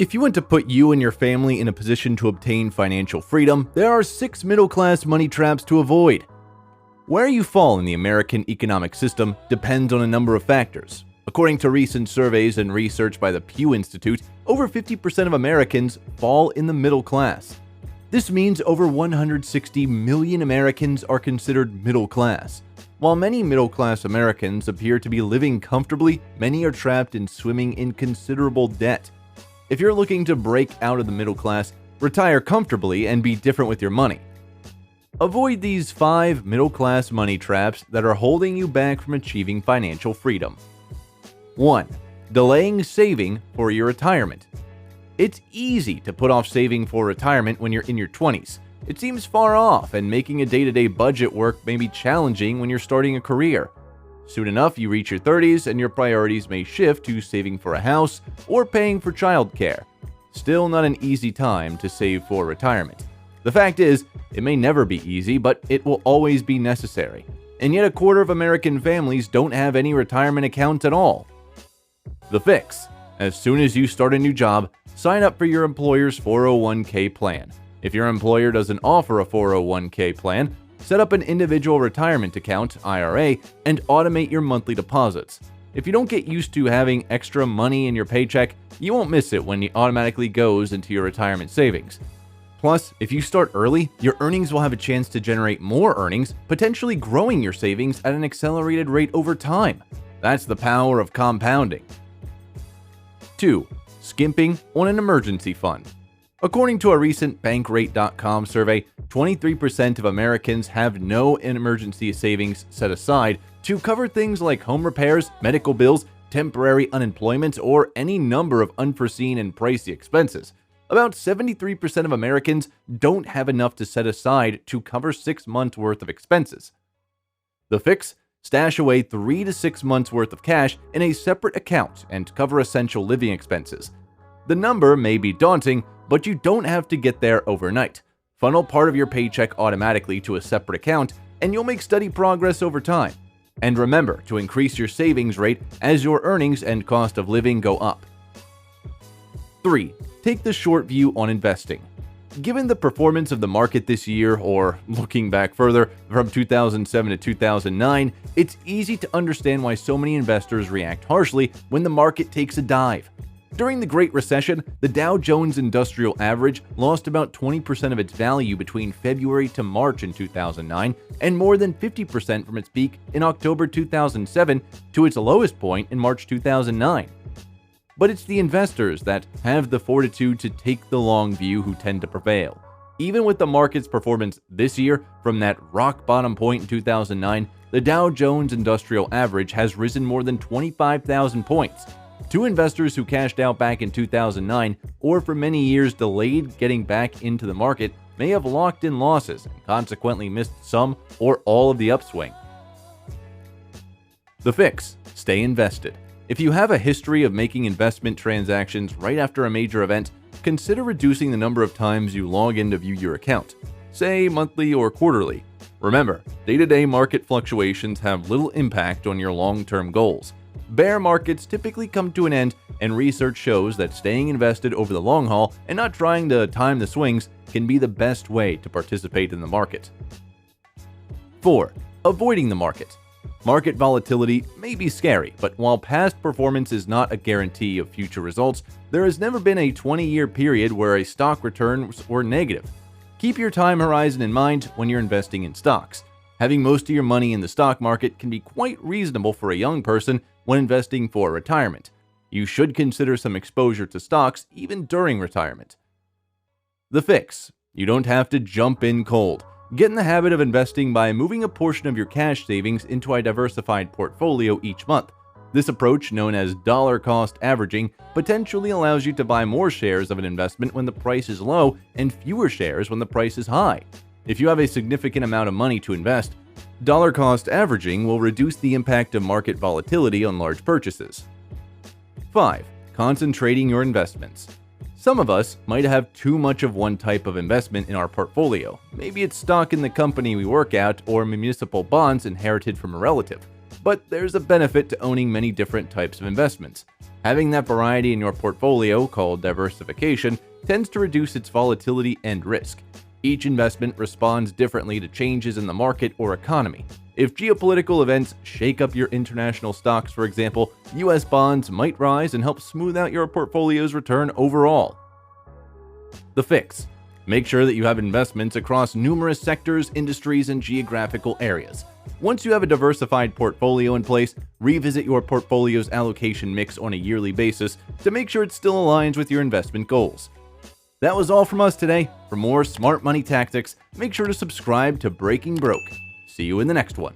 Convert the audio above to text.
If you want to put you and your family in a position to obtain financial freedom, there are 6 middle-class money traps to avoid. Where you fall in the American economic system depends on a number of factors. According to recent surveys and research by the Pew Institute, over 50% of Americans fall in the middle class. This means over 160 million Americans are considered middle class. While many middle-class Americans appear to be living comfortably, many are trapped in swimming in considerable debt. If you're looking to break out of the middle class, retire comfortably and be different with your money. Avoid these 5 middle-class money traps that are holding you back from achieving financial freedom. 1. Delaying saving for your retirement. It's easy to put off saving for retirement when you're in your 20s. It seems far off, and making a day-to-day budget work may be challenging when you're starting a career. Soon enough, you reach your 30s and your priorities may shift to saving for a house or paying for childcare. Still not an easy time to save for retirement. The fact is, it may never be easy, but it will always be necessary. And yet a quarter of American families don't have any retirement accounts at all. The fix. As soon as you start a new job, sign up for your employer's 401k plan. If your employer doesn't offer a 401k plan, set up an individual retirement account, IRA, and automate your monthly deposits. If you don't get used to having extra money in your paycheck, you won't miss it when it automatically goes into your retirement savings. Plus, if you start early, your earnings will have a chance to generate more earnings, potentially growing your savings at an accelerated rate over time. That's the power of compounding. 2. Skimping on an emergency fund. According to a recent Bankrate.com survey, 23% of Americans have no emergency savings set aside to cover things like home repairs, medical bills, temporary unemployment, or any number of unforeseen and pricey expenses. About 73% of Americans don't have enough to set aside to cover 6 months' worth of expenses. The fix? Stash away 3 to 6 months' worth of cash in a separate account and cover essential living expenses. The number may be daunting, but you don't have to get there overnight. Funnel part of your paycheck automatically to a separate account, and you'll make steady progress over time. And remember to increase your savings rate as your earnings and cost of living go up. 3. Take the short view on investing. Given the performance of the market this year, or looking back further, from 2007 to 2009, it's easy to understand why so many investors react harshly when the market takes a dive. During the Great Recession, the Dow Jones Industrial Average lost about 20% of its value between February to March in 2009, and more than 50% from its peak in October 2007 to its lowest point in March 2009. But it's the investors that have the fortitude to take the long view who tend to prevail. Even with the market's performance this year, from that rock bottom point in 2009, the Dow Jones Industrial Average has risen more than 25,000 points. Two investors who cashed out back in 2009 or for many years delayed getting back into the market may have locked in losses and consequently missed some or all of the upswing. The fix: stay invested. If you have a history of making investment transactions right after a major event, consider reducing the number of times you log in to view your account, say monthly or quarterly. Remember, day-to-day market fluctuations have little impact on your long-term goals. Bear markets typically come to an end, and research shows that staying invested over the long haul and not trying to time the swings can be the best way to participate in the market. 4. Avoiding the market. Market volatility may be scary, but while past performance is not a guarantee of future results, there has never been a 20-year period where a stock returns were negative. Keep your time horizon in mind when you're investing in stocks. Having most of your money in the stock market can be quite reasonable for a young person when investing for retirement. You should consider some exposure to stocks even during retirement. The fix: you don't have to jump in cold. Get in the habit of investing by moving a portion of your cash savings into a diversified portfolio each month. This approach, known as dollar cost averaging, potentially allows you to buy more shares of an investment when the price is low and fewer shares when the price is high. If you have a significant amount of money to invest, dollar cost averaging will reduce the impact of market volatility on large purchases. 5. Concentrating your investments. Some of us might have too much of one type of investment in our portfolio. Maybe it's stock in the company we work at or municipal bonds inherited from a relative. but there's a benefit to owning many different types of investments. Having that variety in your portfolio, called diversification, tends to reduce its volatility and risk. Each investment responds differently to changes in the market or economy. If geopolitical events shake up your international stocks, for example, US bonds might rise and help smooth out your portfolio's return overall. The fix. Make sure that you have investments across numerous sectors, industries, and geographical areas. Once you have a diversified portfolio in place, revisit your portfolio's allocation mix on a yearly basis to make sure it still aligns with your investment goals. That was all from us today. For more smart money tactics, make sure to subscribe to Breaking Broke. See you in the next one.